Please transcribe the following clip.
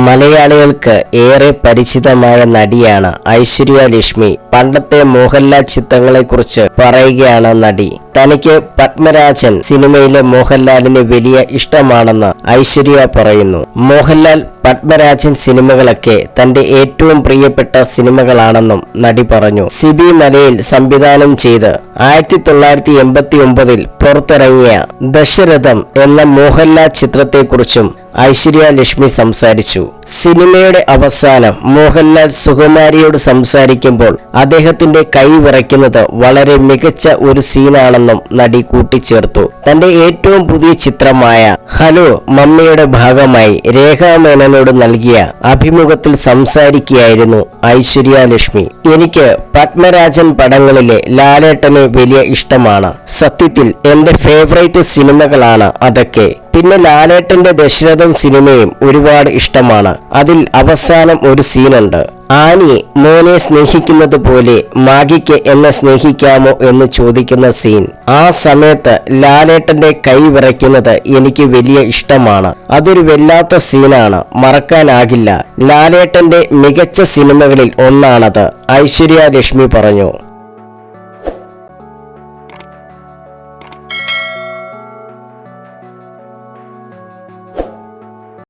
മലയാളികൾക്ക് ഏറെ പരിചിതമായ നടിയാണ് ഐശ്വര്യ ലക്ഷ്മി. പണ്ടത്തെ മോഹൻലാൽ ചിത്രങ്ങളെക്കുറിച്ച് പറയുകയാണ് നടി. തനിക്ക് പത്മരാജൻ സിനിമയിലെ മോഹൻലാലിന് വലിയ ഇഷ്ടമാണെന്ന് ഐശ്വര്യ പറയുന്നു. മോഹൻലാൽ പത്മരാജൻ സിനിമകളൊക്കെ തന്റെ ഏറ്റവും പ്രിയപ്പെട്ട സിനിമകളാണെന്നും നടി പറഞ്ഞു. സിബി മലയിൽ സംവിധാനം ചെയ്ത് 1989 പുറത്തിറങ്ങിയ ദശരഥം എന്ന മോഹൻലാൽ ചിത്രത്തെക്കുറിച്ചും ഐശ്വര്യ ലക്ഷ്മി സംസാരിച്ചു. സിനിമയുടെ അവസാനം മോഹൻലാൽ സുകുമാരിയോട് സംസാരിക്കുമ്പോൾ അദ്ദേഹത്തിന്റെ കൈ വിറയ്ക്കുന്നത് വളരെ മികച്ച ഒരു സീനാണെന്നും നടി കൂട്ടിച്ചേർത്തു. തന്റെ ഏറ്റവും പുതിയ ചിത്രമായ ഹലോ മമ്മിയുടെ ഭാഗമായി രേഖാമേനോട് നൽകിയ അഭിമുഖത്തിൽ സംസാരിക്കുകയായിരുന്നു ഐശ്വര്യ ലക്ഷ്മി. എനിക്ക് പത്മരാജൻ പടങ്ങളിലെ ലാലേട്ടനെ വലിയ ഇഷ്ടമാണ്. സത്യത്തിൽ എന്റെ ഫേവറേറ്റ് സിനിമകളാണ് അതൊക്കെ. പിന്നെ ലാലേട്ടന്റെ ദശരഥം സിനിമയും ഒരുപാട് ഇഷ്ടമാണ്. അതിൽ അവസാനം ഒരു സീനുണ്ട്. ആനിയെ മോനെ സ്നേഹിക്കുന്നത് പോലെ മാഗിക്ക് എന്നെ സ്നേഹിക്കാമോ എന്ന് ചോദിക്കുന്ന സീൻ. ആ സമയത്ത് ലാലേട്ടന്റെ കൈ വിറയ്ക്കുന്നത് എനിക്ക് വലിയ ഇഷ്ടമാണ്. അതൊരു വല്ലാത്ത സീനാണ്, മറക്കാനാകില്ല. ലാലേട്ടന്റെ മികച്ച സിനിമകളിൽ ഒന്നാണത്, ഐശ്വര്യ ലക്ഷ്മി പറഞ്ഞു.